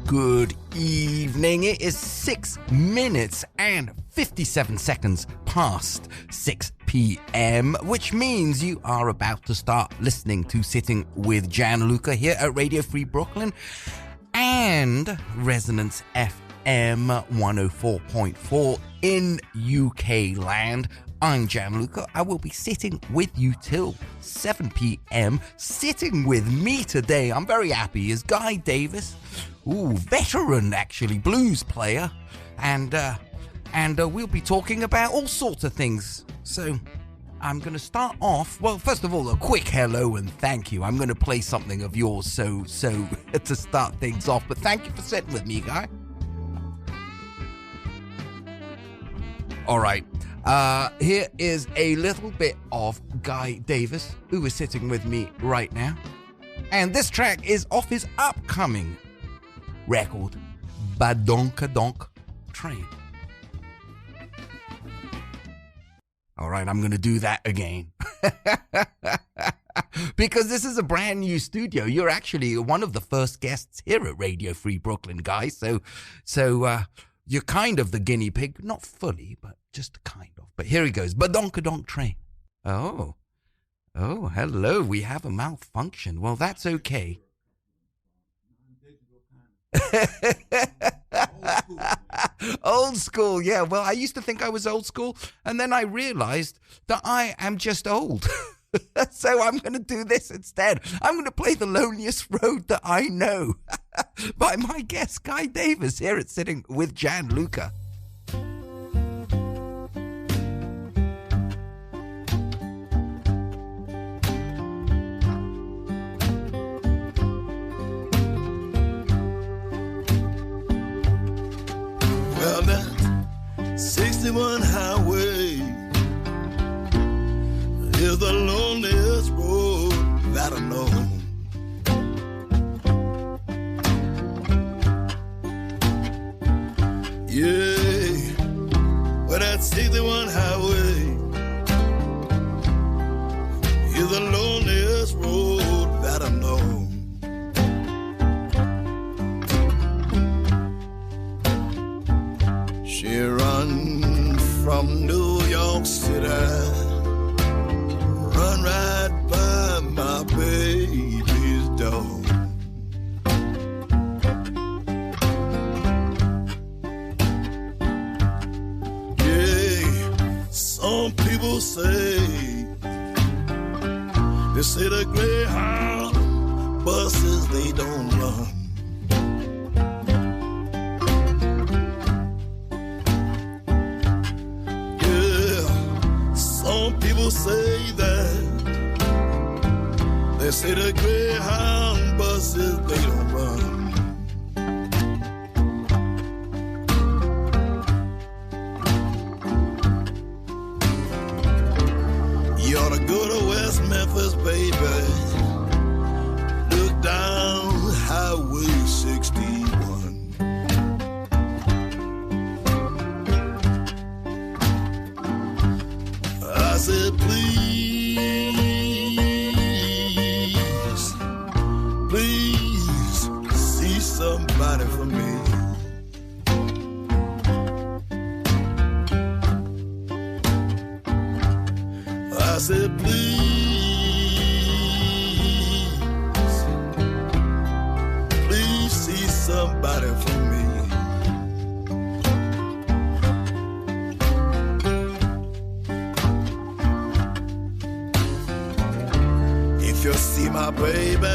good evening. It is 6 minutes and 57 seconds past 6 p.m., which means you are about to start listening to Sitting with Gianluca here at Radio Free Brooklyn and Resonance FM 104.4 in UK land. I'm Gianluca. I will be sitting with you till 7 p.m. Sitting with me today, I'm very happy, is Guy Davis. Veteran actually, blues player. And we'll be talking about all sorts of things. So I'm going to start off, well, first of all, a quick hello and thank you. I'm going to play something of yours so to start things off. But thank you for sitting with me, Guy. All right. Here is a little bit of Guy Davis, who is sitting with me right now. And this track is off his upcoming record, Badonka Train. All right, I'm going to do that again. Because this is a brand new studio. You're actually one of the first guests here at Radio Free Brooklyn, Guy. So you're kind of the guinea pig. Not fully, but just kind of. But here he goes. Badonka Train. Oh, hello. We have a malfunction. Well, that's okay. Old school, yeah. Well, I used to think I was old school, and then I realized that I am just old. So I'm going to do this instead. I'm going to play The Loneliest Road That I Know by my guest, Guy Davis, here at Sitting with Gianluca. Well, that 61 highway is the loneliest road that I know. Yeah, well, that 61 highway is the loneliest road that I know. She run from New York City, run right by my baby's door. Yeah, some people say, they say the Greyhound buses, they don't run. People say that, they say the Greyhound buses, they don't run. You ought to go to West Memphis, baby, look down Highway 61. I said, please, see somebody for me. I said, please see somebody for me. If you see my baby,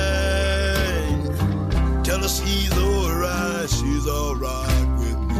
tell her she's alright, she's alright with me.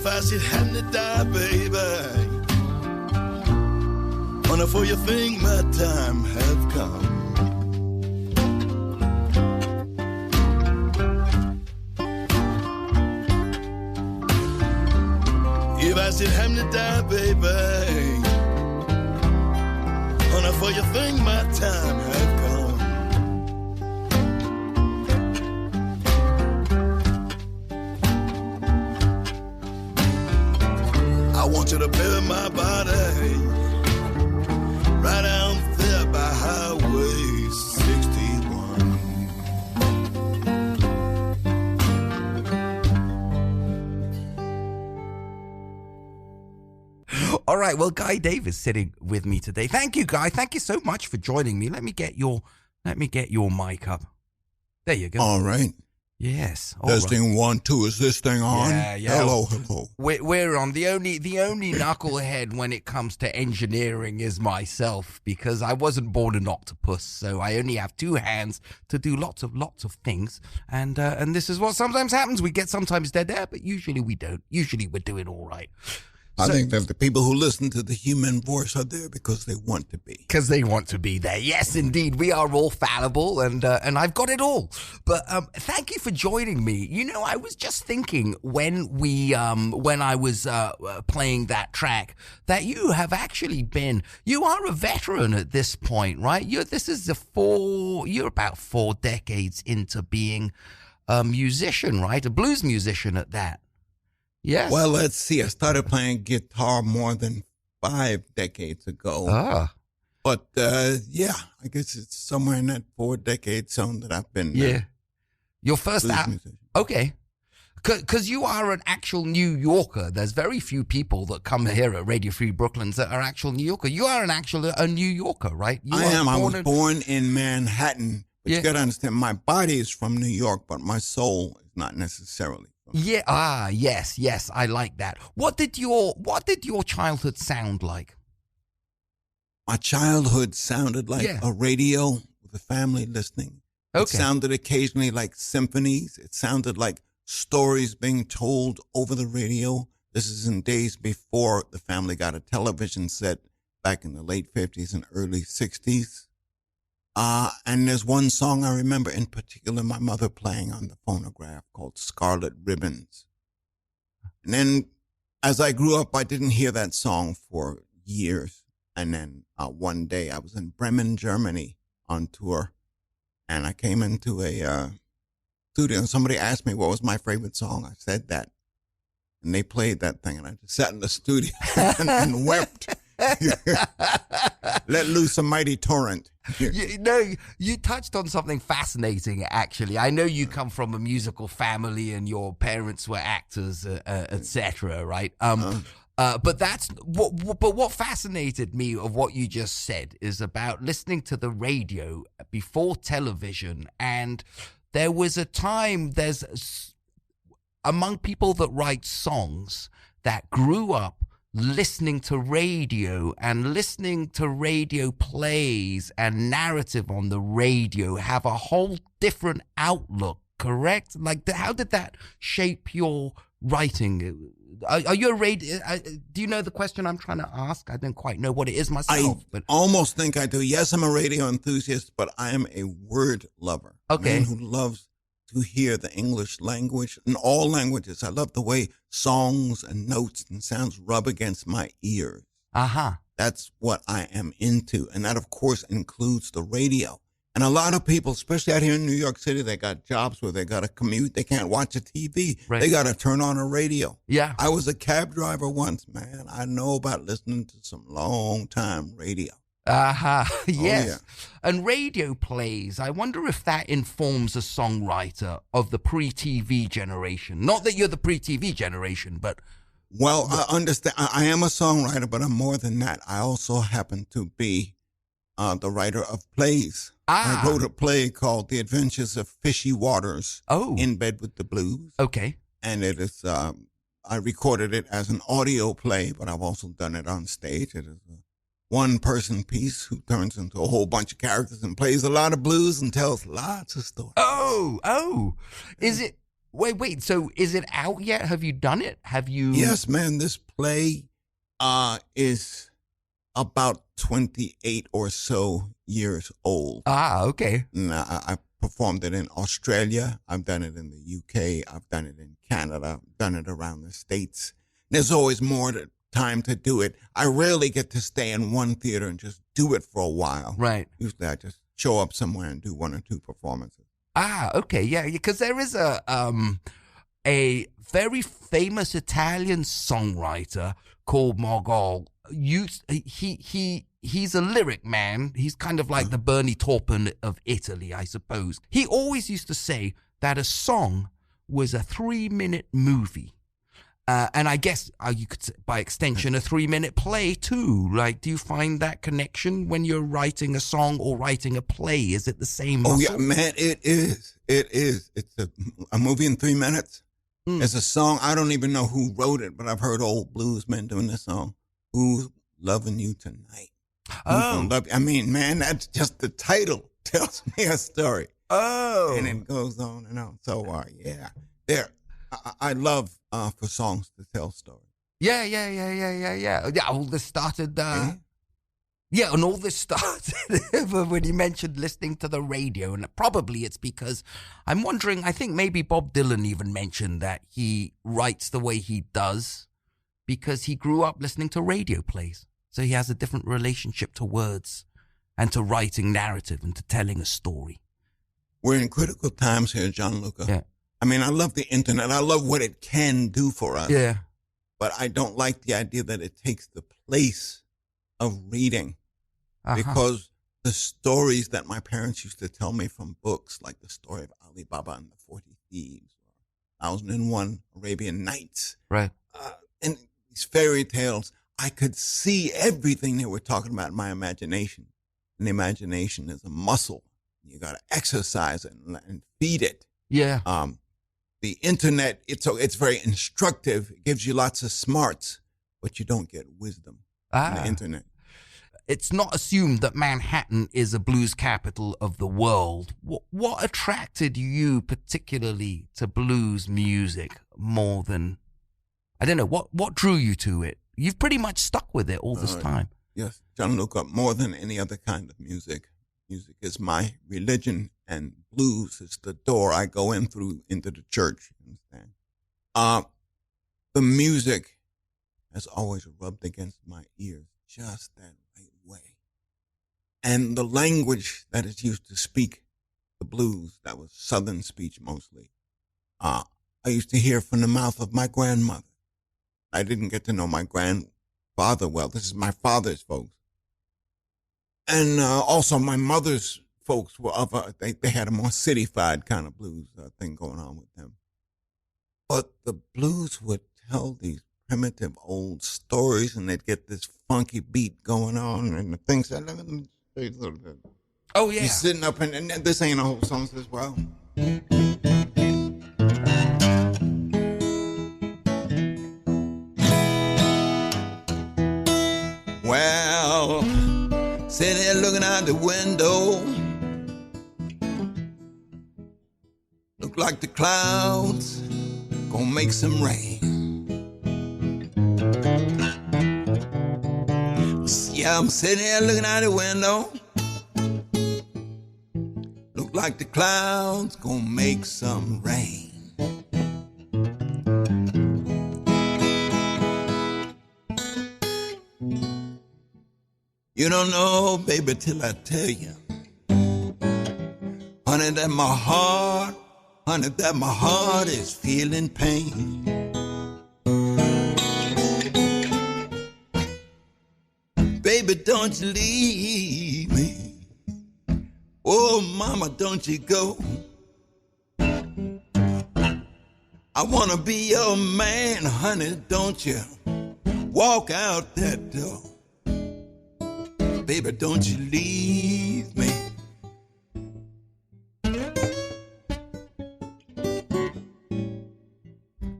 I should have to die, baby, wonderful you think my time have come. If I should have to die, baby, wonderful you think my time have come. I want you to bury my body right down there by Highway 61. All right, well, Guy Davis sitting with me today. Thank you, Guy. Thank you so much for joining me. Let me get your mic up. There you go. All right. Yes. All Testing right. 1, 2. Is this thing on? Yeah. Hello. We're on. The only knucklehead when it comes to engineering is myself, because I wasn't born an octopus, so I only have two hands to do lots of things. And this is what sometimes happens. We get sometimes dead air, but usually we don't. Usually we're doing all right. I think that the people who listen to the human voice are there because they want to be. Because they want to be there. Yes, indeed. We are all fallible, and I've got it all. But thank you for joining me. You know, I was just thinking when I was playing that track that you have actually been, you are a veteran at this point, right? You're about 4 decades into being a musician, right? A blues musician at that. Yes. Well, let's see. I started playing guitar more than 5 decades ago. Ah. But, yeah, I guess it's somewhere in that 4 decade zone that I've been. Yeah. Your first musician. Okay. Because you are an actual New Yorker. There's very few people that come here at Radio Free Brooklyn that are actual New Yorker. You are a New Yorker, right? I am. I was born in Manhattan. But you got to understand, my body is from New York, but my soul is not necessarily. Yeah. Yes. I like that. What did your childhood sound like? My childhood sounded like a radio with a family listening. Okay. It sounded occasionally like symphonies. It sounded like stories being told over the radio. This is in days before the family got a television set back in the late 50s and early 60s. And there's one song I remember in particular my mother playing on the phonograph called Scarlet Ribbons. And then as I grew up, I didn't hear that song for years. And then one day I was in Bremen, Germany on tour. And I came into a studio and somebody asked me what was my favorite song. I said that. And they played that thing. And I just sat in the studio and wept. Let loose a mighty torrent. You touched on something fascinating, actually. I know you come from a musical family and your parents were actors, etc., right? But what fascinated me of what you just said is about listening to the radio before television. And there was a time, among people that write songs that grew up listening to radio and listening to radio plays and narrative on the radio, have a whole different outlook, correct? Like, how did that shape your writing? Are you a radio? Do you know the question I'm trying to ask? I don't quite know what it is myself. I almost think I do. Yes, I'm a radio enthusiast, but I am a word lover. Okay. A man who loves to hear the English language and all languages. I love the way songs and notes and sounds rub against my ears. Uh-huh. That's what I am into. And that, of course, includes the radio. And a lot of people, especially out here in New York City, they got jobs where they got to commute. They can't watch a TV. Right. They got to turn on a radio. Yeah. I was a cab driver once, man. I know about listening to some long time radio. Uh-huh. Yes. Oh, yeah. And radio plays, I wonder if that informs a songwriter of the pre-TV generation. Not that you're the pre-TV generation, but... Well, I understand. I am a songwriter, but I'm more than that. I also happen to be the writer of plays. I wrote a play called The Adventures of Fishy Waters. In Bed with the Blues. Okay. And it is, I recorded it as an audio play, but I've also done it on stage. It is a one-person piece who turns into a whole bunch of characters and plays a lot of blues and tells lots of stories. Oh. Is Wait. So is it out yet? Have you done it? Have you? Yes, man. This play is about 28 or so years old. Ah, okay. And I performed it in Australia. I've done it in the UK. I've done it in Canada. I've done it around the States. There's always more time to do it. I rarely get to stay in one theater and just do it for a while. Right. Usually I just show up somewhere and do one or two performances. Ah, okay, yeah, because there is a very famous Italian songwriter called Margot. He's a lyric man. He's kind of like the Bernie Taupin of Italy, I suppose. He always used to say that a song was a 3-minute movie. And I guess you could say, by extension, a 3-minute play too. Like, do you find that connection when you're writing a song or writing a play? Is it the same muscle? Oh, yeah, man, it is. It is. It's a movie in 3 minutes. It's a song. I don't even know who wrote it, but I've heard old bluesmen doing this song. Who's loving you tonight? Oh. I mean, man, that's just the title tells me a story. Oh. And it goes on and on. So, yeah. I love for songs to tell stories. Yeah. All this started. Yeah, and all this started when you mentioned listening to the radio, and probably it's because I'm wondering. I think maybe Bob Dylan even mentioned that he writes the way he does because he grew up listening to radio plays, so he has a different relationship to words and to writing narrative and to telling a story. We're in critical times here, Gianluca. Yeah. I mean, I love the internet. I love what it can do for us. Yeah. But I don't like the idea that it takes the place of reading. Because the stories that my parents used to tell me from books, like the story of Ali Baba and the 40 Thieves, or 1001 Arabian Nights. Right. And these fairy tales, I could see everything they were talking about in my imagination. And the imagination is a muscle. You got to exercise it and feed it. Yeah. The internet, it's very instructive. It gives you lots of smarts, but you don't get wisdom on the internet. It's not assumed that Manhattan is a blues capital of the world. What attracted you particularly to blues music more than, I don't know, what drew you to it? You've pretty much stuck with it all this time. Yes, Gianluca, more than any other kind of music. Music is my religion, and blues is the door I go in through into the church. You understand? The music has always rubbed against my ears just that right way. And the language that is used to speak the blues, that was Southern speech mostly, I used to hear from the mouth of my grandmother. I didn't get to know my grandfather well. This is my father's folks. And also my mother's folks were they had a more city-fied kind of blues thing going on with them. But the blues would tell these primitive old stories, and they'd get this funky beat going on, and the things that, let me show you a little bit. Oh, yeah. You're sitting up, and this ain't a whole song as well. Well, sitting there looking out the window, look like the clouds gonna make some rain. Yeah, I'm sitting here looking out the window, look like the clouds gonna make some rain. You don't know, baby, till I tell you. Honey, that my heart is feeling pain. Baby, don't you leave me. Oh, mama, don't you go. I wanna be your man, honey, don't you walk out that door. Baby, don't you leave me.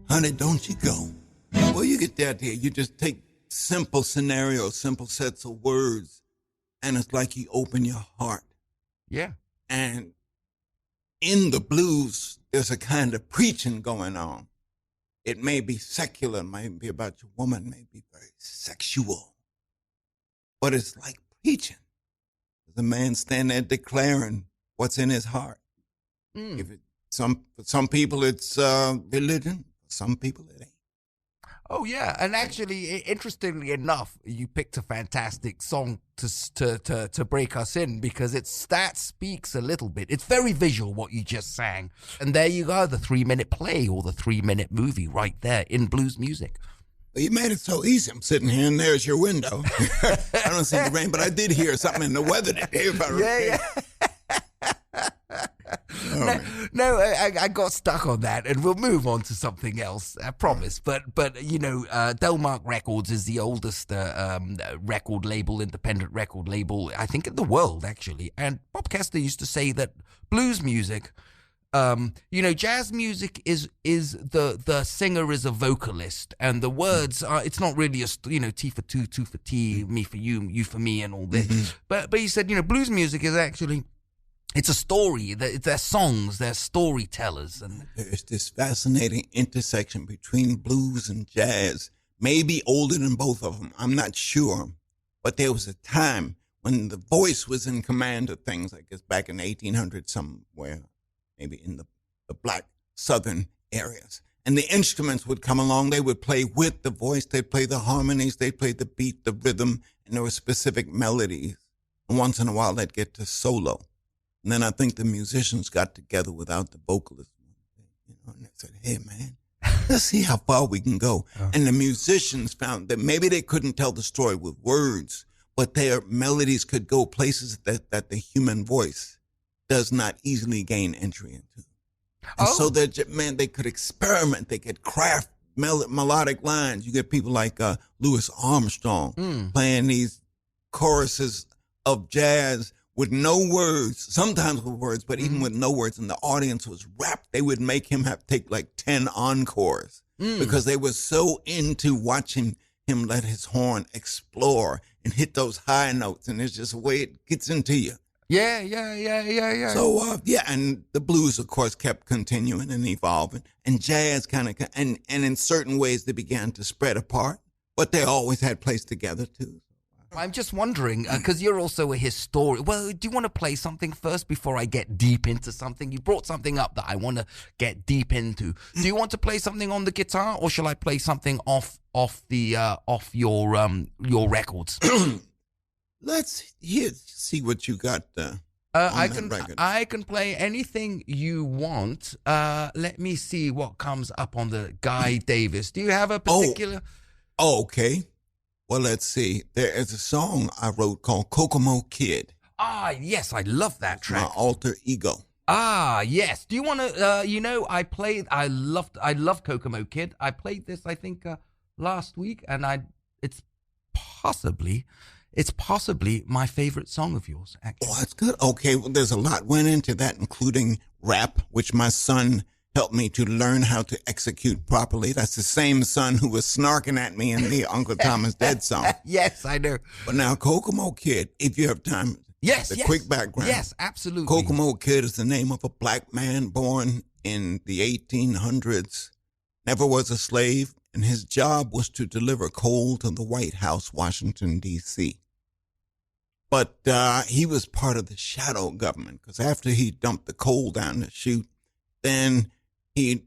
Honey, don't you go. Well, you get that here. You just take simple scenarios, simple sets of words, and it's like you open your heart. Yeah. And in the blues, there's a kind of preaching going on. It may be secular, may be about your woman, may be very sexual, but it's like preaching. The man standing there declaring what's in his heart. For some people it's religion, for some people it ain't. Oh yeah, and actually, interestingly enough, you picked a fantastic song to break us in, because that speaks a little bit. It's very visual what you just sang, and there you go, the 3-minute play or the 3-minute movie right there in blues music. Well, you made it so easy. I'm sitting here, and there's your window. I don't see the rain, but I did hear something in the weather today. Yeah. I got stuck on that, and we'll move on to something else, I promise. But Delmark Records is the oldest record label, independent record label, I think, in the world, actually. And Bob Kessler used to say that blues music, jazz music is the singer is a vocalist, and the words are, it's not really T for two, two for T, me for you for me, and all this. But he said, blues music is actually, it's a story. They're songs. They're storytellers. And there's this fascinating intersection between blues and jazz, maybe older than both of them. I'm not sure. But there was a time when the voice was in command of things, I guess back in the 1800s somewhere, maybe in the black southern areas. And the instruments would come along. They would play with the voice. They'd play the harmonies. They'd play the beat, the rhythm, and there were specific melodies. And once in a while, they'd get to solo. And then I think the musicians got together without the vocalists, and they said, hey, man, let's see how far we can go. And the musicians found that maybe they couldn't tell the story with words, but their melodies could go places that the human voice does not easily gain entry into. And so they could experiment. They could craft melodic lines. You get people like Louis Armstrong playing these choruses of jazz with no words, sometimes with words, but even with no words, and the audience was rapt. They would make him have to take like 10 encores because they were so into watching him let his horn explore and hit those high notes, and it's just a way it gets into you. Yeah. So, and the blues, of course, kept continuing and evolving, and jazz and in certain ways they began to spread apart, but they always had place together too. I'm just wondering, because you're also a historian. Well, do you want to play something first before I get deep into something? You brought something up that I want to get deep into. Do you want to play something on the guitar, or shall I play something off your records? Let's see what you got. I can play anything you want. Let me see what comes up on the Guy Davis. Do you have a particular? Oh, okay. Well, let's see. There is a song I wrote called Kokomo Kid. Ah, yes, I love that track. My alter ego. Ah, yes. Do you want to, I love Kokomo Kid. I played this, I think, last week, and it's possibly my favorite song of yours, actually. Oh, that's good. Okay, well, there's a lot went into that, including rap, which my son helped me to learn how to execute properly. That's the same son who was snarking at me in the Uncle Thomas Dead song. Yes, I know. But now, Kokomo Kid, if you have time, quick background. Yes, absolutely. Kokomo Kid is the name of a black man born in the 1800s, never was a slave, and his job was to deliver coal to the White House, Washington, D.C. But he was part of the shadow government, because after he dumped the coal down the chute, then he'd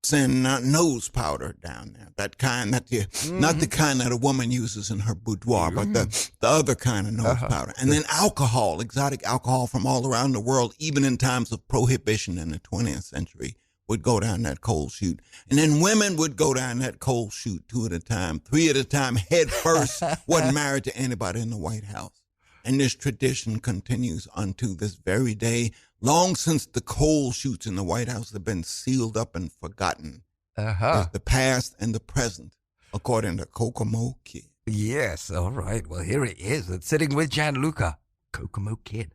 send nose powder down there. That kind, not the kind that a woman uses in her boudoir, but the other kind of nose powder. And then alcohol, exotic alcohol from all around the world, even in times of prohibition in the 20th century, would go down that coal chute. And then women would go down that coal chute 2 at a time, 3 at a time, head first, wasn't married to anybody in the White House. And this tradition continues unto this very day, long since the coal chutes in the White House have been sealed up and forgotten. There's the past and the present, according to Kokomo Kid. Yes, all right. Well, here it is. It's sitting with Gianluca, Kokomo Kid.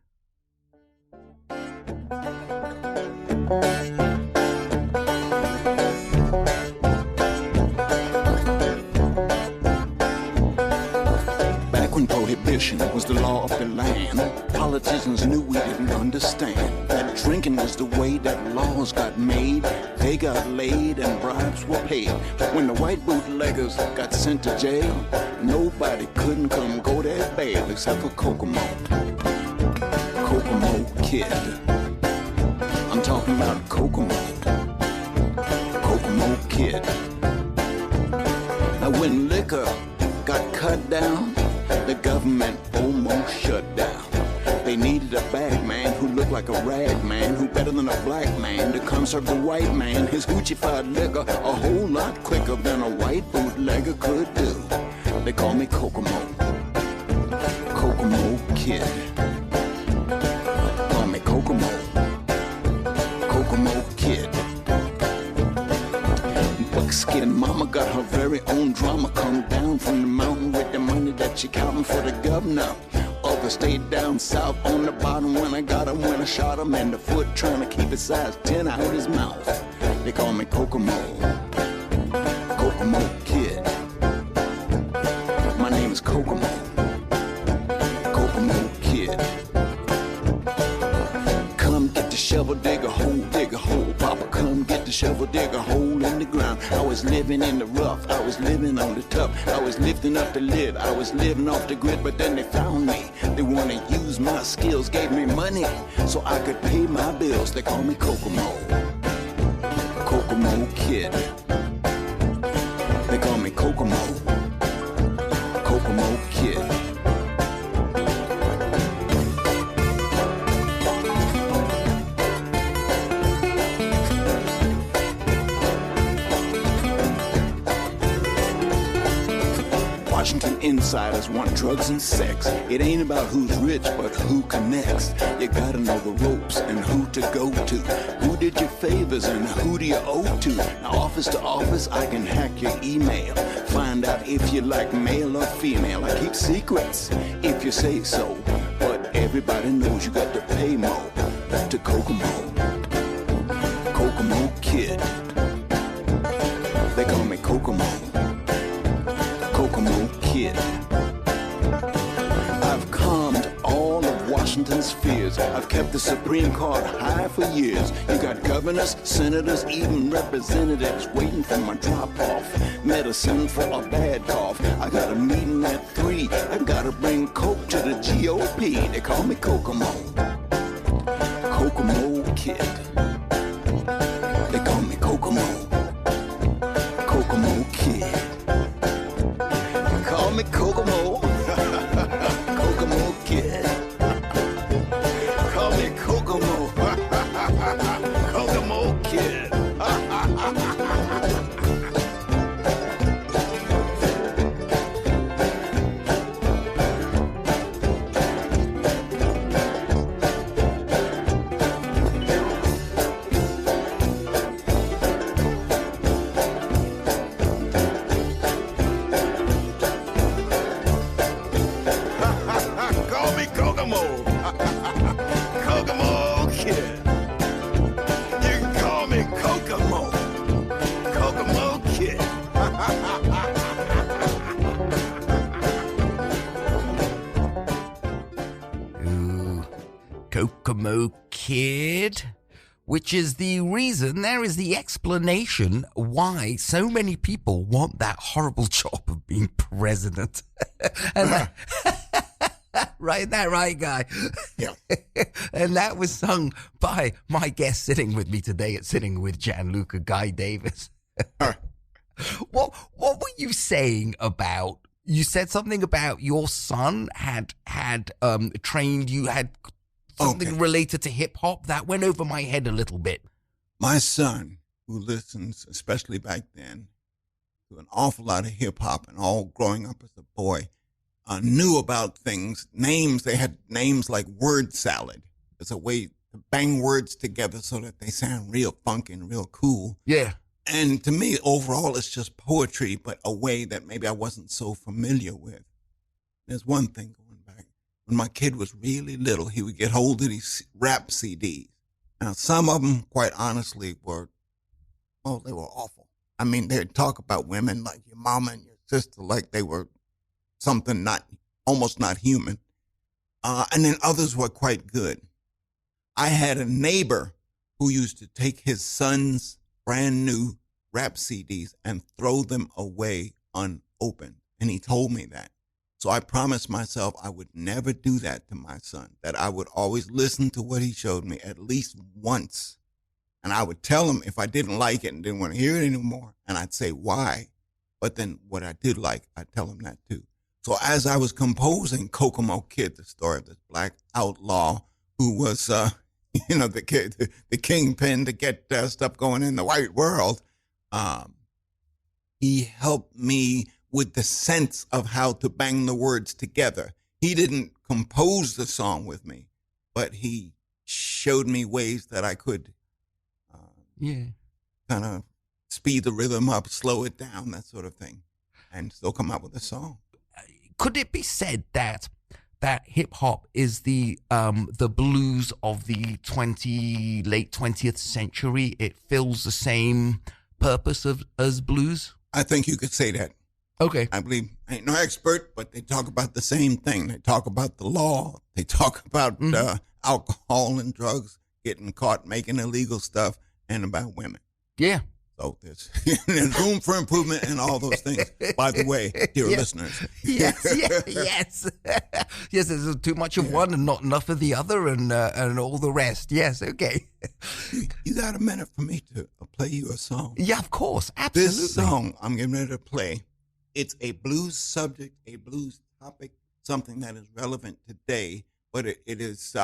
Prohibition was the law of the land. politicians knew we didn't understand that drinking was the way that laws got made. They got laid and bribes were paid. When the white bootleggers got sent to jail, nobody couldn't come go their bail except for Kokomo. Kokomo Kid. I'm talking about Kokomo. Kokomo Kid. Now when liquor got cut down, the government almost shut down. They needed a bag man who looked like a rag man, who better than a black man to come serve the white man his hoochie-fied liquor a whole lot quicker than a white bootlegger could do. They call me Kokomo. Kokomo Kid. Call me Kokomo. Kokomo Kid. Buckskin mama got her very own drama, come down from the mountain with the money that she counting for the governor. Others stayed down south on the bottom when I got him, when I shot him in the foot, trying to keep his size 10 out his mouth. They call me Kokomo. Kokomo Kid. My name is Kokomo. Kokomo Kid. Come get the shovel, dig a hole, Papa, come get the shovel, dig a hole in the ground. I was living in the rough, I was living on the tough, I was lifting up the lid, I was living off the grid, but then they found me. They wanna use my skills, gave me money so I could pay my bills. They call me Kokomo. Kokomo Kid. They call me Kokomo. Kokomo Kid. Washington insiders want drugs and sex. It ain't about who's rich, but who connects. You gotta know the ropes and who to go to. Who did you favors and who do you owe to? Now office to office, I can hack your email. Find out if you like male or female. I keep secrets if you say so. But everybody knows you got to pay more to Kokomo. Kokomo Kid. They call me Kokomo. Kokomo Kid. I've calmed all of Washington's fears. I've kept the Supreme Court high for years. You got governors, senators, even representatives waiting for my drop-off. Medicine for a bad cough. I got a meeting at 3. I gotta bring coke to the GOP. They call me Kokomo. Kokomo Kid. They call me Kokomo. Kokomo Kid. Call me Kokomo. Kokomo Kid. Call me Kokomo. Kokomo Kid. Kokomo Kid, which is the reason, there is the explanation why so many people want that horrible job of being president. And that, right, that right, guy? Yeah. And that was sung by my guest sitting with me today at Sitting with Gianluca, Guy Davis. What were you saying about, you said something about your son had trained you, had something related to hip hop that went over my head a little bit. My son, who listens, especially back then, to an awful lot of hip hop and all growing up as a boy, knew about things, names. They had names like word salad. It's a way to bang words together so that they sound real funky and real cool. Yeah. And to me, overall, it's just poetry, but a way that maybe I wasn't so familiar with. There's one thing going back. When my kid was really little, he would get hold of these rap CDs. Now, some of them, quite honestly, were, oh, they were awful. I mean, they'd talk about women like your mama and your sister like they were something not, almost not human. And then others were quite good. I had a neighbor who used to take his son's brand new rap CDs and throw them away unopened. And he told me that. So I promised myself I would never do that to my son, that I would always listen to what he showed me at least once. And I would tell him if I didn't like it and didn't want to hear it anymore. And I'd say why. But then what I did like, I'd tell him that too. So as I was composing Kokomo Kid, the story of this black outlaw who was, the kingpin to get stuff going in the white world, he helped me with the sense of how to bang the words together. He didn't compose the song with me, but he showed me ways that I could kind of speed the rhythm up, slow it down, that sort of thing, and still come out with a song. Could it be said that hip hop is the blues of the late 20th century? It fills the same purpose as blues? I think you could say that. Okay. I believe, I ain't no expert, but they talk about the same thing. They talk about the law. They talk about alcohol and drugs, getting caught making illegal stuff, and about women. Yeah. So there's room for improvement in all those things. By the way, dear listeners. Yes. Yes, there's too much of one and not enough of the other and all the rest. Yes, okay. You got a minute for me to play you a song? Yeah, of course. Absolutely. This song I'm getting ready to play, it's a blues subject, a blues topic, something that is relevant today, but it is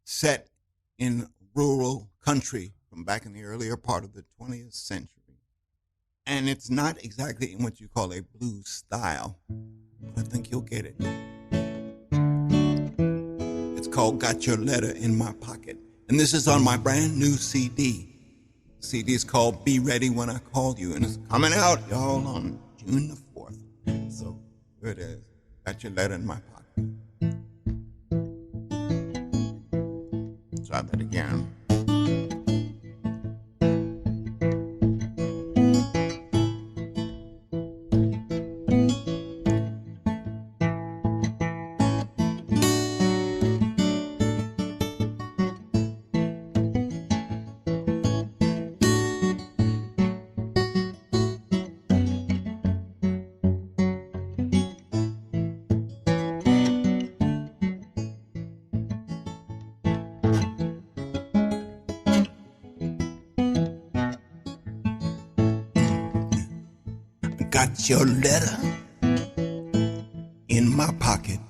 set in rural country from back in the earlier part of the 20th century. And it's not exactly in what you call a blues style, but I think you'll get it. It's called Got Your Letter in My Pocket. And this is on my brand new CD. The CD is called Be Ready When I Call You, and it's coming out, y'all, on June the 4th. So here it is. Got your letter in my pocket. Try that again. Got your letter in my pocket,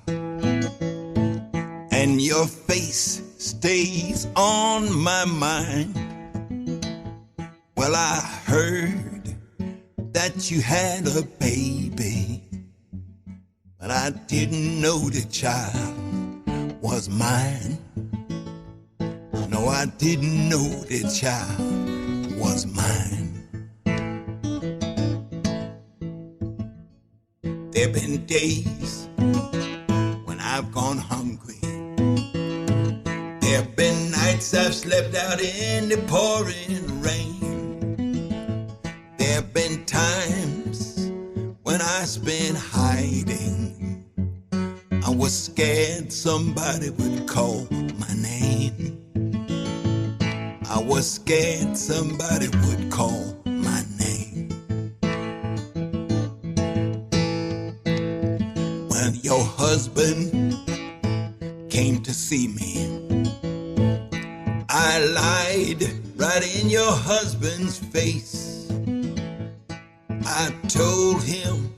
and your face stays on my mind. Well, I heard that you had a baby, but I didn't know the child was mine. No, I didn't know the child was mine. There've been days when I've gone hungry. There've been nights I've slept out in the pouring rain. There've been times when I spent hiding. I was scared somebody would call my name. I was scared somebody would call my name. When your husband came to see me, I lied right in your husband's face. I told him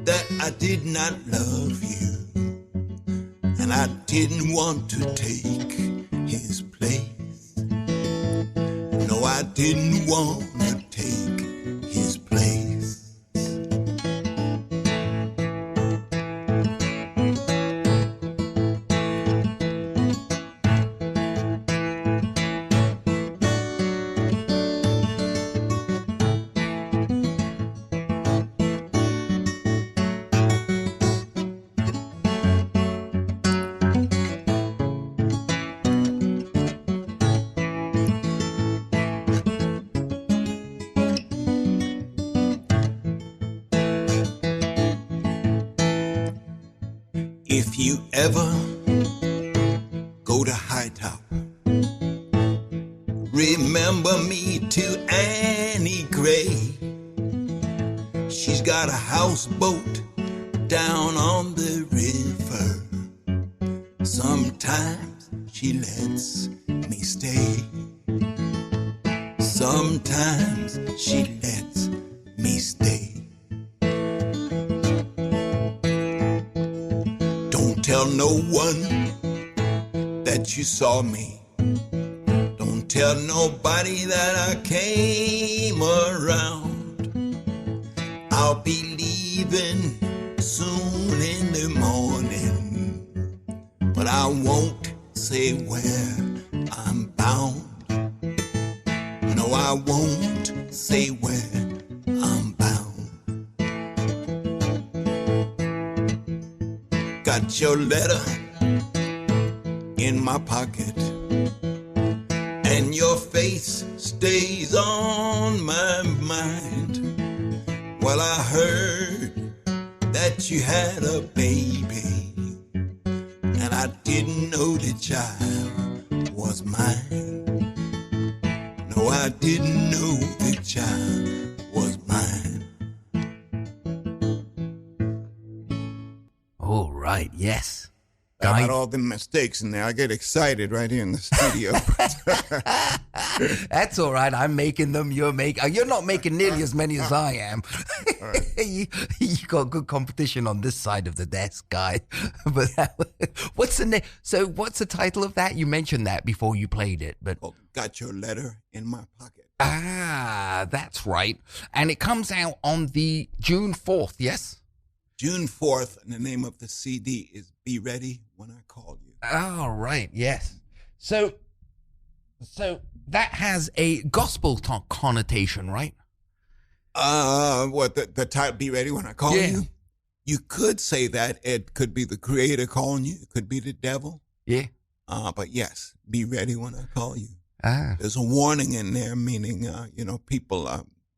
that I did not love you, and I didn't want to take his place. No, I didn't want to take his place. If you ever go to High Top. Remember me to Annie Gray. She's got a houseboat down on the river. Sometimes she lets me stay. Sometimes she lets me stay. Don't tell no one that you saw me. Don't tell nobody that I came around. I'll be leaving soon in the morning, but I won't say where I'm bound. No, I won't say where I'm bound. Got your letter in my pocket, and your face stays on my mind. Well, I heard that you had a baby, and I didn't know the child was mine. No, I didn't know the child was mine. All right, yes. I got all the mistakes in there. I get excited right here in the studio. That's all right. I'm making them. You're not making nearly as many as I am. you got good competition on this side of the desk, guy. But what's the name? So what's the title of that? You mentioned that before you played it, but got your letter in my pocket. Ah, that's right. And it comes out on the June 4th. Yes. June 4th, and the name of the CD is Be Ready When I Call You. All right, yes. So that has a gospel connotation, right? What, the title, Be Ready When I Call You? You could say that. It could be the Creator calling you. It could be the devil. Yeah. But yes, be ready when I call you. Ah. There's a warning in there, meaning, people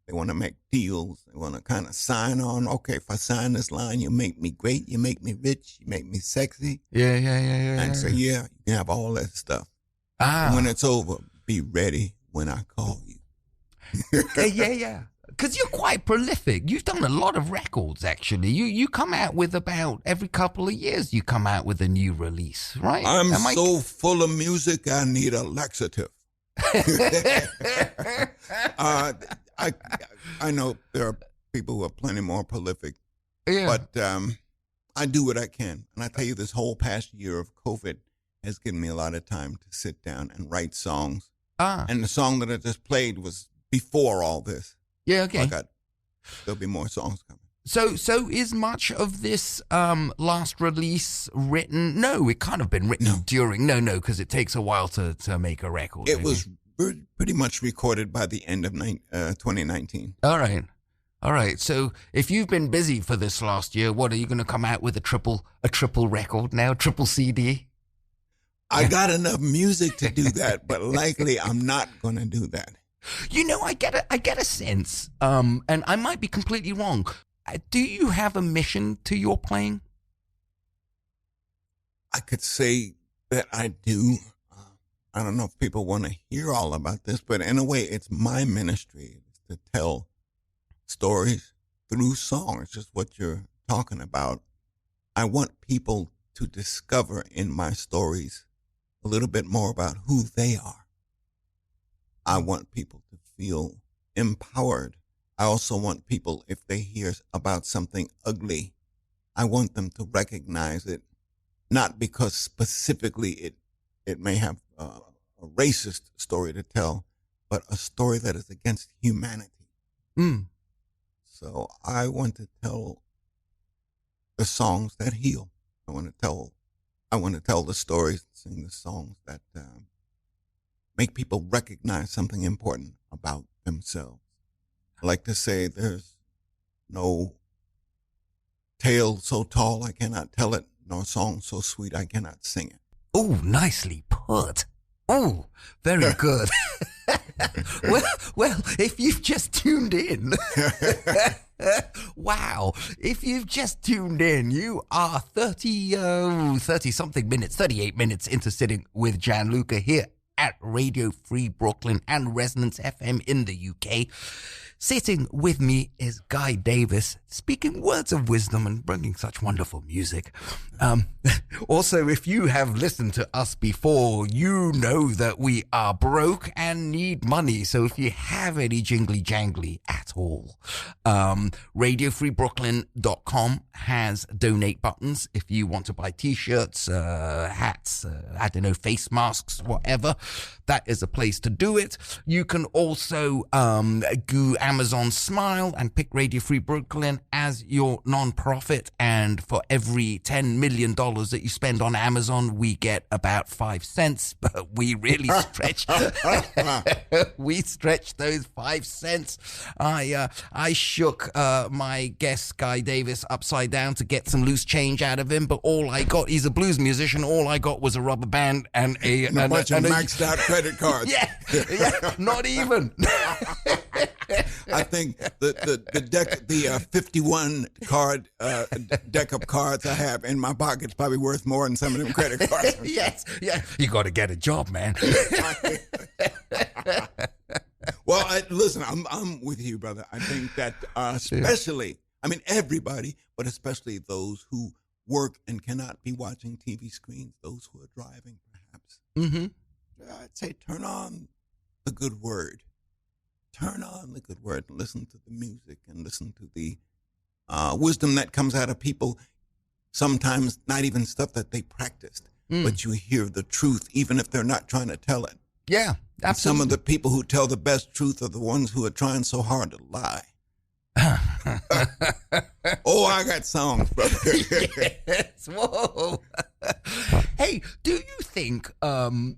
they want to make deals. They want to kind of sign on. Okay, if I sign this line, you make me great. You make me rich. You make me sexy. Yeah. And so, you can have all that stuff. Ah. And when it's over, be ready when I call you. Yeah. Because you're quite prolific. You've done a lot of records, actually. You come out with about every couple of years, you come out with a new release, right? I'm so full of music, I need a laxative. I know there are people who are plenty more prolific, but I do what I can. And I tell you, this whole past year of COVID has given me a lot of time to sit down and write songs. And the song that I just played was before all this. Yeah, okay. There'll be more songs coming. So is much of this last release written? No, it can't have been written during. No, because it takes a while to make a record. It was pretty much recorded by the end of 2019. All right. So if you've been busy for this last year, what are you going to come out with a triple record now, triple CD? I got enough music to do that, but likely I'm not going to do that. I get a sense, and I might be completely wrong. Do you have a mission to your playing? I could say that I do. I don't know if people want to hear all about this, but in a way, it's my ministry to tell stories through song. It's just what you're talking about. I want people to discover in my stories a little bit more about who they are. I want people to feel empowered. I also want people, if they hear about something ugly, I want them to recognize it, not because specifically it may have a racist story to tell, but a story that is against humanity. So I want to tell the songs that heal. I want to tell the stories, sing the songs that make people recognize something important about themselves. I like to say there's no tale so tall I cannot tell it, nor song so sweet I cannot sing it. Oh, nicely put. Oh, very good. Well, if you've just tuned in, Wow. If you've just tuned in, you are 30-something minutes, 38 minutes into Sitting with Gianluca here at Radio Free Brooklyn and Resonance FM in the UK. Sitting with me is Guy Davis, speaking words of wisdom and bringing such wonderful music. Also, if you have listened to us before, you know that we are broke and need money. So if you have any jingly jangly at all, radiofreebrooklyn.com has donate buttons. If you want to buy t-shirts, hats, face masks, whatever, that is a place to do it. You can also go Amazon Smile and pick Radio Free Brooklyn as your non-profit, and for every $10 million that you spend on Amazon, we get about 5 cents, but we really stretch those 5 cents. I shook my guest Guy Davis upside down to get some loose change out of him, but all I got, he's a blues musician, all I got was a rubber band and a bunch of maxed out credit cards. Yeah, not even. I think the 51 card deck of cards I have in my pocket is probably worth more than some of them credit cards. Yes, yeah. You got to get a job, man. Well, listen, I'm with you, brother. I think that especially, I mean, everybody, but especially those who work and cannot be watching TV screens, those who are driving, perhaps. Mm-hmm. I'd say turn on the good word. Turn on the good word and listen to the music and listen to the wisdom that comes out of people. Sometimes not even stuff that they practiced, but you hear the truth, even if they're not trying to tell it. Yeah, absolutely. And some of the people who tell the best truth are the ones who are trying so hard to lie. Oh, I got songs, brother. Yes, whoa. Hey, do you think, do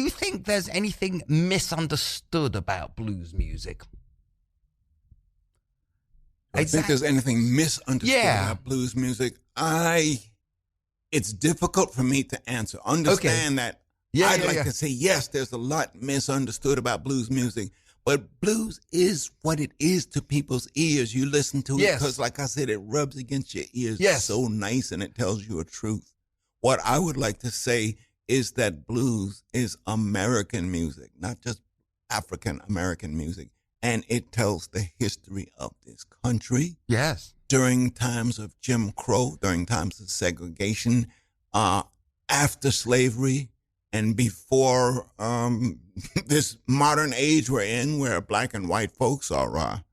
you think there's anything misunderstood about blues music? I think there's anything misunderstood about blues music. It's difficult for me to answer. Understand that. I'd like to say, yes, there's a lot misunderstood about blues music, but blues is what it is to people's ears. You listen to it because, like I said, it rubs against your ears so nice and it tells you a truth. What I would like to say is that blues is American music, not just African American music. And it tells the history of this country. Yes. During times of Jim Crow, during times of segregation, after slavery, and before this modern age we're in, where black and white folks are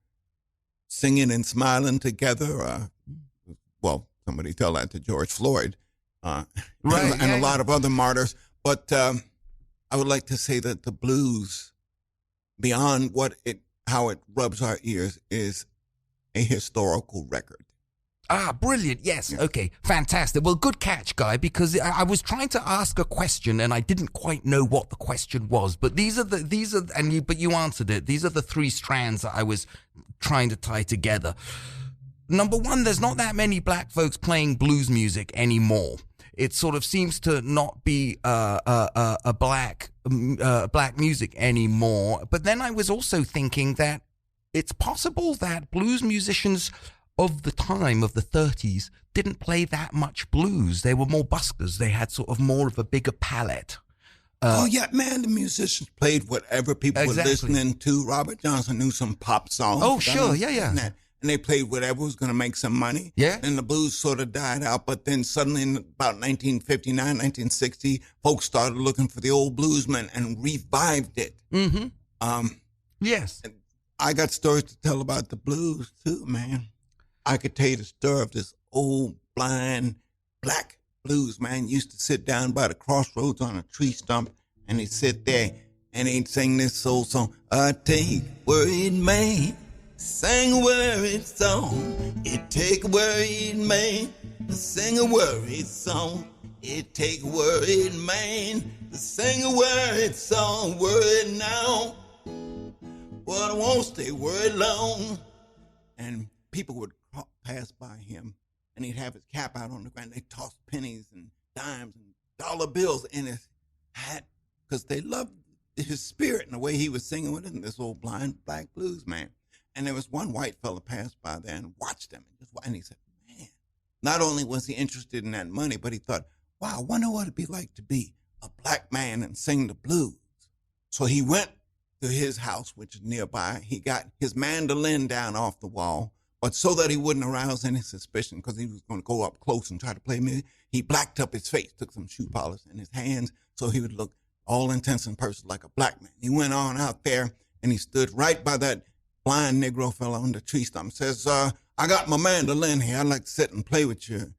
singing and smiling together. Well, somebody tell that to George Floyd. And a lot of other martyrs. But I would like to say that the blues, beyond how it rubs our ears, is a historical record. Brilliant. Yes. Yeah. Okay. Fantastic. Well, good catch, Guy, because I was trying to ask a question and I didn't quite know what the question was, but you answered it. These are the three strands that I was trying to tie together. Number one, there's not that many black folks playing blues music anymore. It sort of seems to not be a black music anymore. But then I was also thinking that it's possible that blues musicians of the time of the 30s didn't play that much blues. They were more buskers. They had sort of more of a bigger palette. The musicians played whatever people were listening to. Robert Johnson knew some pop songs. Oh, sure, yeah. And they played whatever was going to make some money. Yeah. And the blues sort of died out. But then suddenly in about 1959, 1960, folks started looking for the old bluesmen and revived it. Mm-hmm. Yes. I got stories to tell about the blues, too, man. I could tell you the story of this old, blind, black blues man used to sit down by the crossroads on a tree stump, and he'd sit there, and he'd sing this old song. I take worried man, sing a worried song. It take a worried man to sing a worried song. It take a worried man to sing a worried song. Worried now, but I won't stay worried long. And people would pass by him, and he'd have his cap out on the ground. They tossed pennies and dimes and dollar bills in his hat because they loved his spirit and the way he was singing with it, this old blind black blues man. And there was one white fella passed by there and watched them. And he said, man, not only was he interested in that money, but he thought, wow, I wonder what it'd be like to be a black man and sing the blues. So he went to his house, which is nearby. He got his mandolin down off the wall, but so that he wouldn't arouse any suspicion, because he was going to go up close and try to play music, he blacked up his face, took some shoe polish in his hands so he would look all intents and purposes like a black man. He went on out there and he stood right by that blind Negro fella on the tree stump. Says, I got my mandolin here. I'd like to sit and play with you,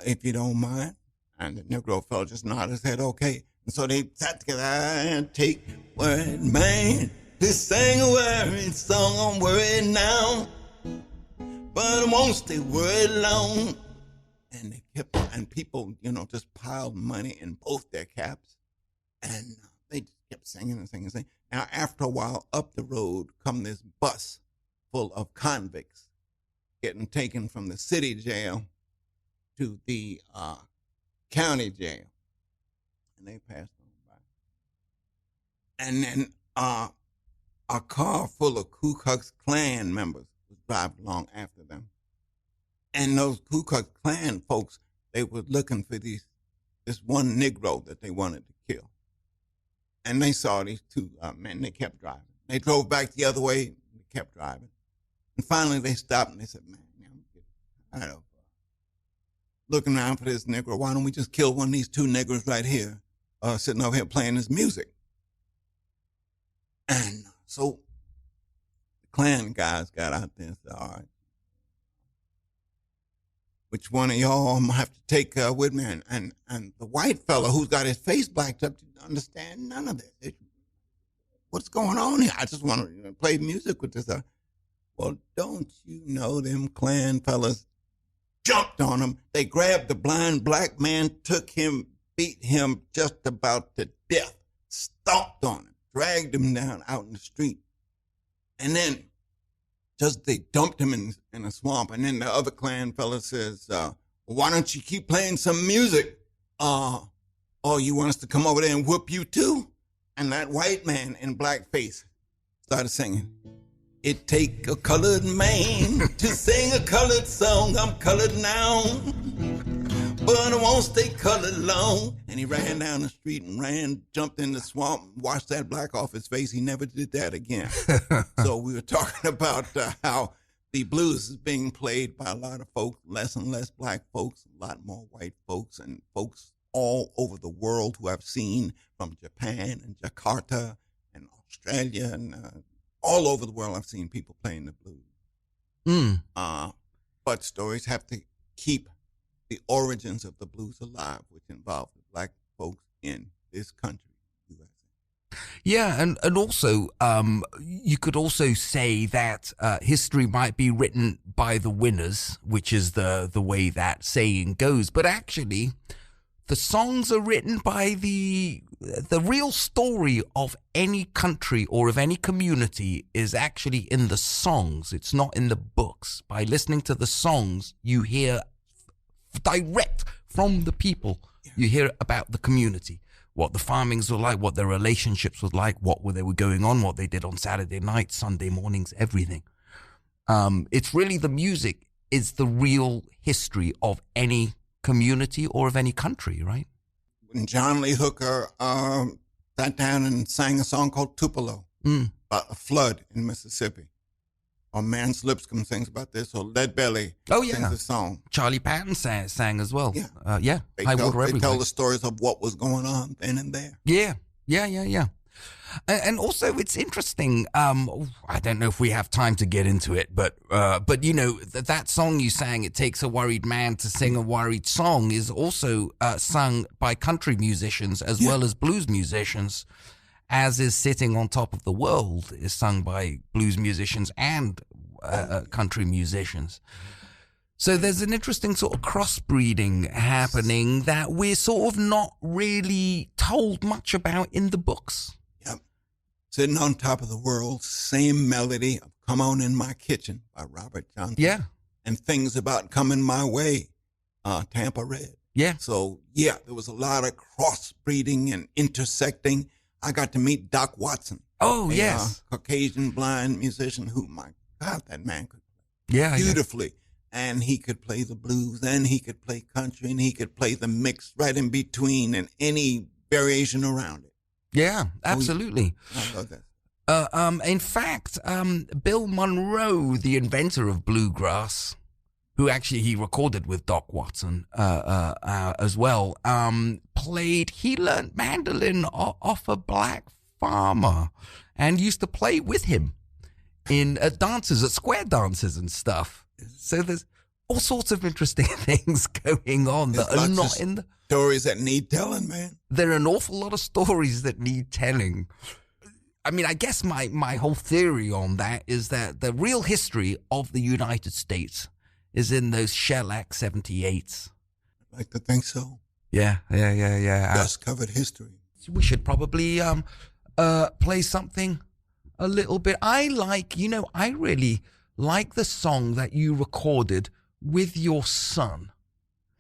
if you don't mind. And the Negro fella just nodded his head, okay. And so they sat together and take word, man. This sing a worried song, I'm worried now, but I won't stay worried long. And they kept, and people, just piled money in both their caps. And they just kept singing and singing and singing. Now, after a while, up the road come this bus full of convicts getting taken from the city jail to the county jail. And they passed on by. And then a car full of Ku Klux Klan members was driving along after them. And those Ku Klux Klan folks, they were looking for this one Negro that they wanted to kill. And they saw these two men. They kept driving. They drove back the other way. They kept driving. And finally they stopped and they said, man, I'm getting tired of looking around for this Negro. Why don't we just kill one of these two Negroes right here, sitting over here playing this music? And so the Klan guys got out there and said, all right, which one of y'all I'm gonna have to take with me? And the white fella who's got his face blacked up didn't understand none of this. What's going on here? I just want to play music with this. Well, don't you know them Klan fellas jumped on him. They grabbed the blind black man, took him, beat him just about to death, stomped on him, dragged him down out in the street. And then they dumped him in a swamp. And then the other Klan fella says, why don't you keep playing some music? Or you want us to come over there and whoop you too? And that white man in blackface started singing, it take a colored man to sing a colored song. I'm colored now, but I won't stay colored long. And he ran down the street and jumped in the swamp, washed that black off his face. He never did that again. So we were talking about how the blues is being played by a lot of folks, less and less black folks, a lot more white folks, and folks all over the world who I've seen from Japan and Jakarta and Australia and all over the world. I've seen people playing the blues. But stories have to keep the origins of the blues alive, which involve the black folks in this country, USA. Yeah, and also you could also say that history might be written by the winners, which is the way that saying goes. But actually, the songs are written by the real story of any country or of any community is actually in the songs. It's not in the books. By listening to the songs, you hear direct from the people. You hear about the community, what the farmings were like, what their relationships were like, they were going on, what they did on Saturday nights, Sunday mornings, everything. It's really the music is the real history of any community or of any country, right? When John Lee Hooker sat down and sang a song called Tupelo about a flood in Mississippi. Or Mance Lipscomb sings about this, or Lead Belly sings a song. Charlie Patton sang as well. Yeah. They tell the stories of what was going on then and there. Yeah. And also, it's interesting. I don't know if we have time to get into it, but that song you sang, "It Takes a Worried Man to Sing a Worried Song," is also sung by country musicians as well as blues musicians. As is "Sitting on Top of the World" is sung by blues musicians and country musicians. So there's an interesting sort of crossbreeding happening that we're sort of not really told much about in the books. Sitting on Top of the World, same melody of "Come On in My Kitchen" by Robert Johnson. Yeah. And "Things About Coming My Way," Tampa Red. Yeah. So, there was a lot of crossbreeding and intersecting. I got to meet Doc Watson. Oh, yes. Caucasian blind musician who, my God, that man could Yeah, beautifully. And he could play the blues, and he could play country, and he could play the mix right in between and any variation around it. Yeah, absolutely. I love that. In fact, Bill Monroe, the inventor of bluegrass, who actually he recorded with Doc Watson as well, he learned mandolin off a black farmer and used to play with him in dances, at square dances and stuff. So there's all sorts of interesting things going on that are not in the stories that need telling, man. There are an awful lot of stories that need telling. I mean, I guess my whole theory on that is that the real history of the United States is in those shellac 78s. I'd like to think so. Yeah. Just covered history. We should probably play something a little bit. I really like the song that you recorded with your son.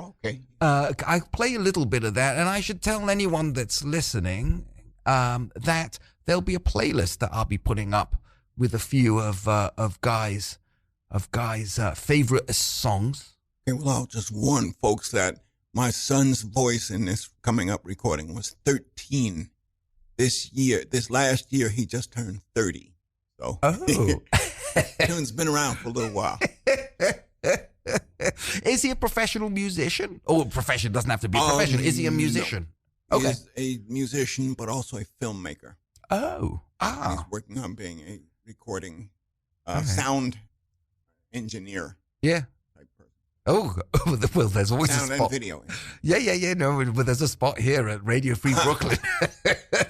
Okay. I play a little bit of that, and I should tell anyone that's listening that there'll be a playlist that I'll be putting up with a few of Guy's favorite songs. Okay, well, I'll just warn folks that my son's voice in this coming up recording was 13 this year. This last year, he just turned 30. So, tune's been around for a little while. Is he a professional musician? Oh, profession doesn't have to be professional. Is he a musician? No. Okay. He's a musician, but also a filmmaker. He's working on being a recording sound engineer. Yeah. Type person. Oh, well, there's always sound a spot. And video. Yeah. No, but there's a spot here at Radio Free Brooklyn.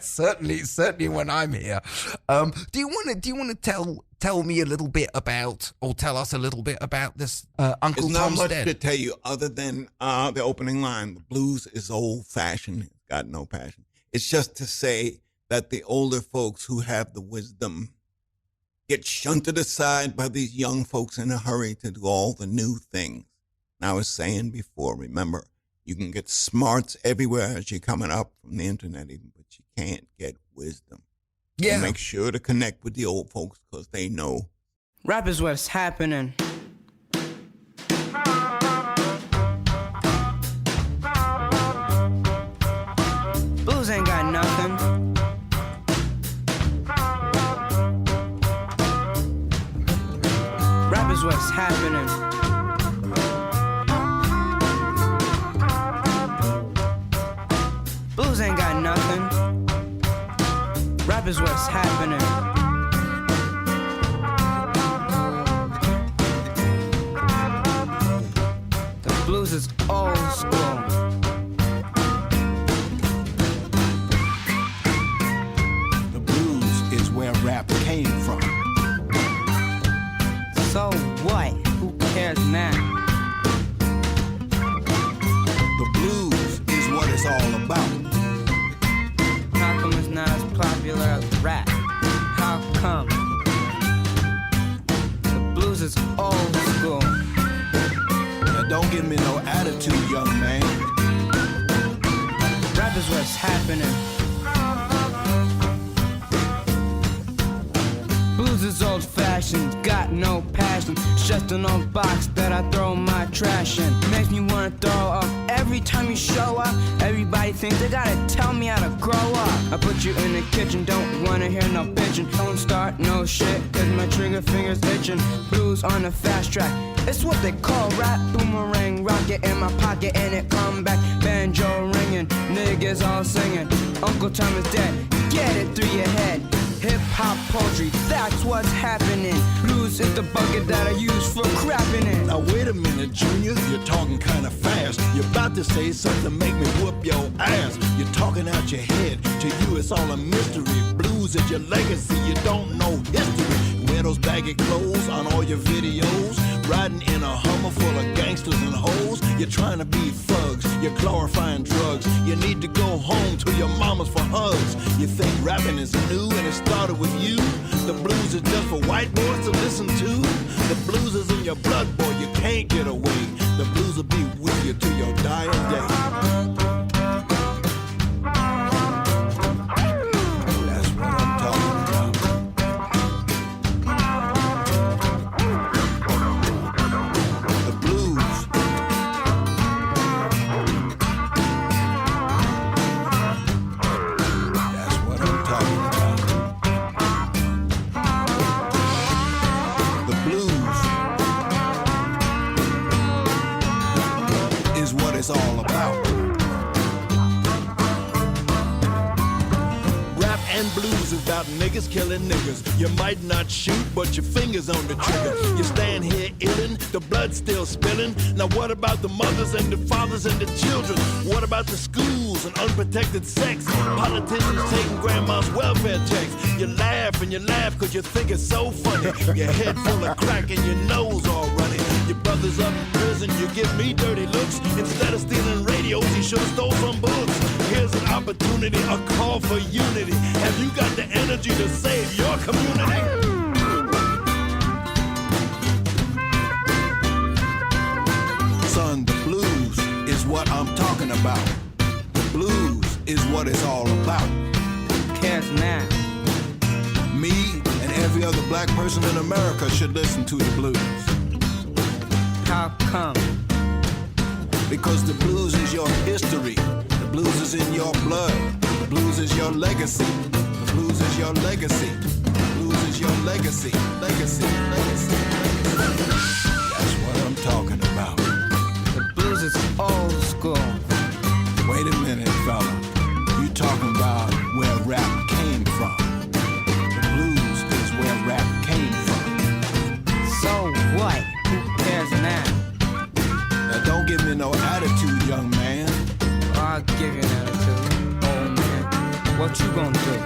certainly when I'm here. Do you want to tell me a little bit about, or tell us a little bit about this Uncle Tom's Dead? There's not much to tell you other than the opening line. The blues is old-fashioned. It's got no passion. It's just to say that the older folks who have the wisdom get shunted aside by these young folks in a hurry to do all the new things. And I was saying before, remember, you can get smarts everywhere as you're coming up from the internet, even, but you can't get wisdom. Yeah. So make sure to connect with the old folks because they know. Rap is what's happening. Blues ain't got nothing. Rap is what's happening. Blues ain't got nothing. Rap is what's happening. The blues is old school. The blues is where rap came from. So what? Who cares now? The blues is what it's all about. How come it's not as popular as rap? How come? The blues is old school. Now don't give me no attitude, young man. Rap is what's happening. Blues is old fashioned, got no passion. It's just an old box that I throw my trash in. Makes me wanna throw up every time you show up. Everybody thinks they gotta tell me how to grow up. I put you in the kitchen, don't wanna hear no bitching. Don't start no shit, cause my trigger finger's itching. Blues on the fast track, it's what they call rap. Boomerang rocket in my pocket and it come back. Banjo ringing, niggas all singing. Uncle Tom is dead, get it through your head. Hip-hop poetry, that's what's happening. Blues is the bucket that I use for crapping in. Now wait a minute, Junior, you're talking kinda fast. You're about to say something, make me whoop your ass. You're talking out your head, to you it's all a mystery. Blues is your legacy, you don't know history. Wear those baggy clothes on all your videos. Riding in a Hummer full of gangsters and hoes. You're trying to be thugs, you're glorifying drugs. You need to go home to your mamas for hugs. You think rapping is new and it started with you? The blues is just for white boys to listen to. The blues is in your blood, boy, you can't get away. The blues will be with you till your dying day. That's what I'm talking about. about niggas killing niggas. You might not shoot, but your finger's on the trigger. You stand here illin', the blood's still spilling. Now what about the mothers and the fathers and the children? What about the schools and unprotected sex? Politicians taking grandma's welfare checks. You laugh and you laugh cause you think it's so funny. Your head full of crack and your nose all runny. Your brother's up in prison, you give me dirty looks. Instead of stealing radios, you should've stole some books. Here's an opportunity, a call for unity. Have you got the energy to save your community? Son, the blues is what I'm talking about. The blues is what it's all about. Who cares now? Me and every other black person in America should listen to the blues. How come? Because the blues is your history. The blues is in your blood. The blues is your legacy. The blues is your legacy. The blues is your legacy. Legacy, legacy, legacy. That's what I'm talking about. The blues is old school. Wait a minute, fella. You talking about where rap came from. The blues is where rap came from. So what? Who cares now? Now don't give me no attitude, young man. I'll give you an attitude, old man. What you gonna do?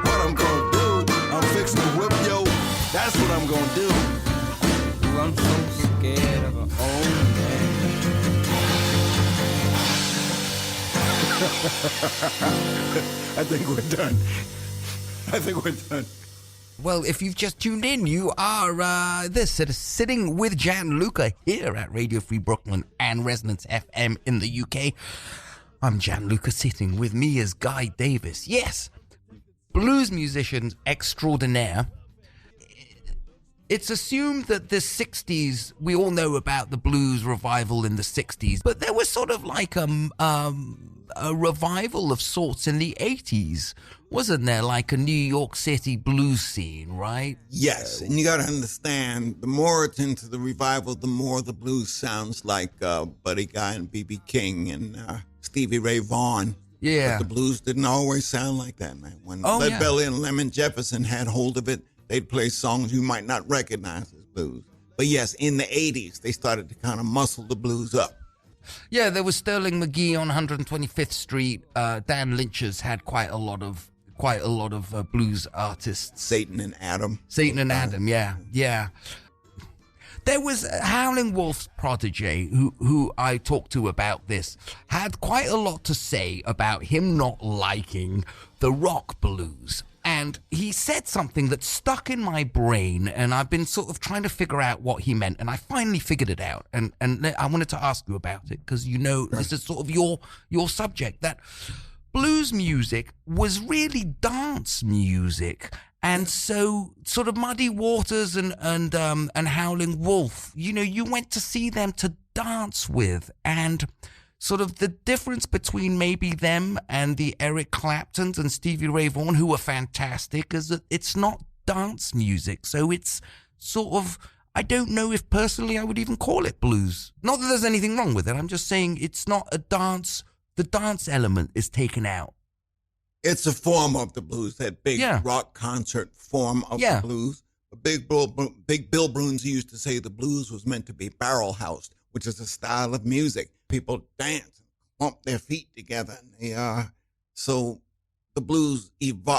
What I'm gonna do? I'm fixing to whip yo. That's what I'm gonna do. I'm so scared of an old man. I think we're done. I think we're done. Well, if you've just tuned in, you are sitting with Gianluca here at Radio Free Brooklyn and Resonance FM in the UK. I'm Gianluca, sitting with me as Guy Davis. Yes, blues musicians extraordinaire. It's assumed that the 60s, we all know about the blues revival in the 60s, but there was sort of like a revival of sorts in the 80s. Wasn't there, like a New York City blues scene, right? Yes, and you got to understand, the more it's into the revival, the more the blues sounds like Buddy Guy and B.B. King and Stevie Ray Vaughan. Yeah. But the blues didn't always sound like that, man. When Lead Belly and Lemon Jefferson had hold of it, they'd play songs you might not recognize as blues. But yes, in the 80s, they started to kind of muscle the blues up. Yeah, there was Sterling McGee on 125th Street. Dan Lynch's had quite a lot of blues artists. Satan and Adam, yeah. There was Howlin' Wolf's protege, who I talked to about this, had quite a lot to say about him not liking the rock blues. And he said something that stuck in my brain, and I've been sort of trying to figure out what he meant, and I finally figured it out. And I wanted to ask you about it, because you know this is sort of your subject, that blues music was really dance music. And so sort of Muddy Waters and Howlin' Wolf, you know, you went to see them to dance with, and sort of the difference between maybe them and the Eric Claptons and Stevie Ray Vaughan, who were fantastic, is that it's not dance music. So it's sort of, I don't know if personally I would even call it blues. Not that there's anything wrong with it. I'm just saying it's not a dance. The dance element is taken out. It's a form of the blues, that big rock concert form of the blues. Big Bill Bruns used to say the blues was meant to be barrel housed, which is a style of music. People dance and bump their feet together. So the blues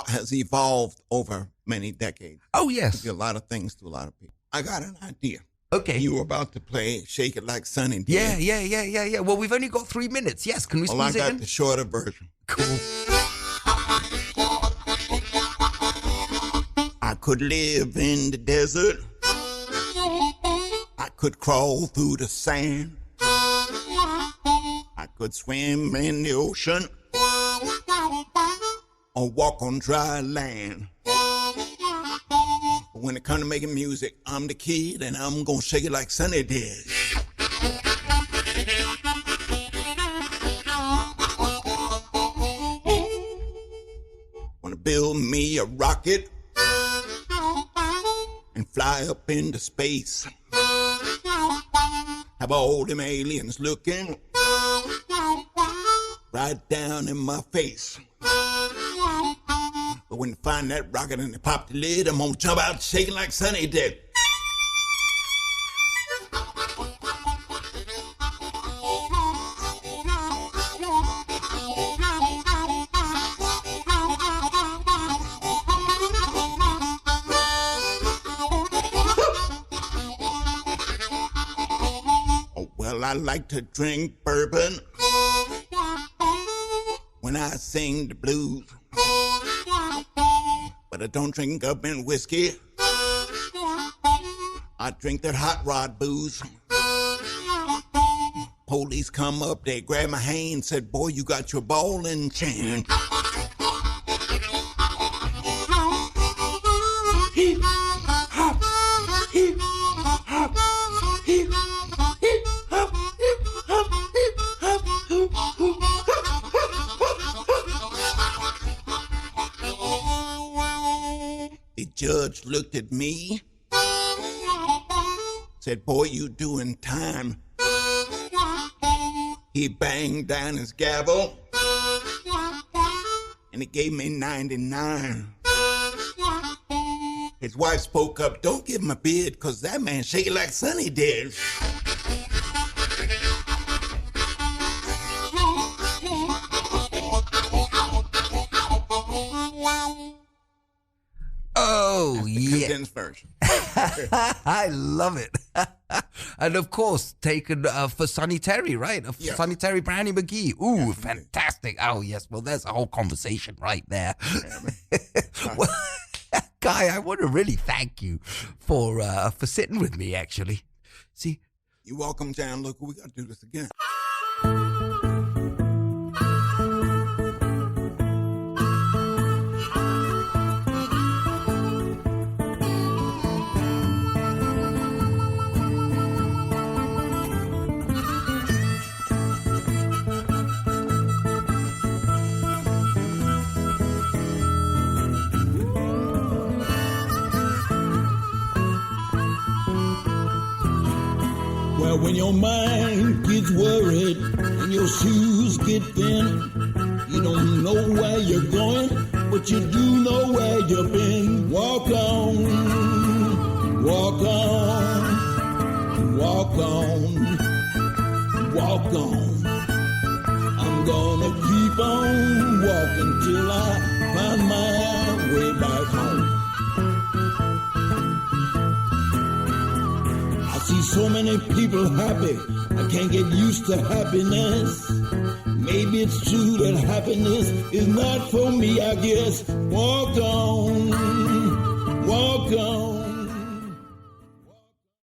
has evolved over many decades. Oh, yes. A lot of things to a lot of people. I got an idea. Okay. You were about to play Shake It Like Sunny Dee. Yeah. Well, we've only got 3 minutes. Yes, can we squeeze it in? I got the shorter version. Cool. I could live in the desert. I could crawl through the sand. I could swim in the ocean or walk on dry land. But when it comes to making music, I'm the kid and I'm gonna shake it like Sunny did. Wanna build me a rocket and fly up into space. Have all them aliens looking right down in my face. But when they find that rocket and they pop the lid, I'm gonna jump out shaking like Sonny did. I like to drink bourbon when I sing the blues, but I don't drink up in whiskey. I drink that hot rod booze. Police come up, they grab my hand, said, boy, you got your ball and chain. The judge looked at me, said, boy, you doing time. He banged down his gavel, and he gave me 99. His wife spoke up, don't give him a bid, cause that man shake it like Sonny did. Oh, yeah. Condensed version. I love it. And of course, taken for Sonny Terry, right? Yeah. Sonny Terry, Brownie McGee. Ooh, fantastic. Oh, yes. Well, there's a whole conversation right there. Well, Guy, I want to really thank you for sitting with me, actually. See? You're welcome, Gianluca. We got to do this again. Well, when your mind gets worried and your shoes get thin, you don't know where you're going, but you do know where you've been. Walk on, walk on, walk on, walk on. I'm gonna keep on walking till I find my way back home. See so many people happy, I can't get used to happiness. Maybe it's true that happiness is not for me, I guess. Walk on, walk on.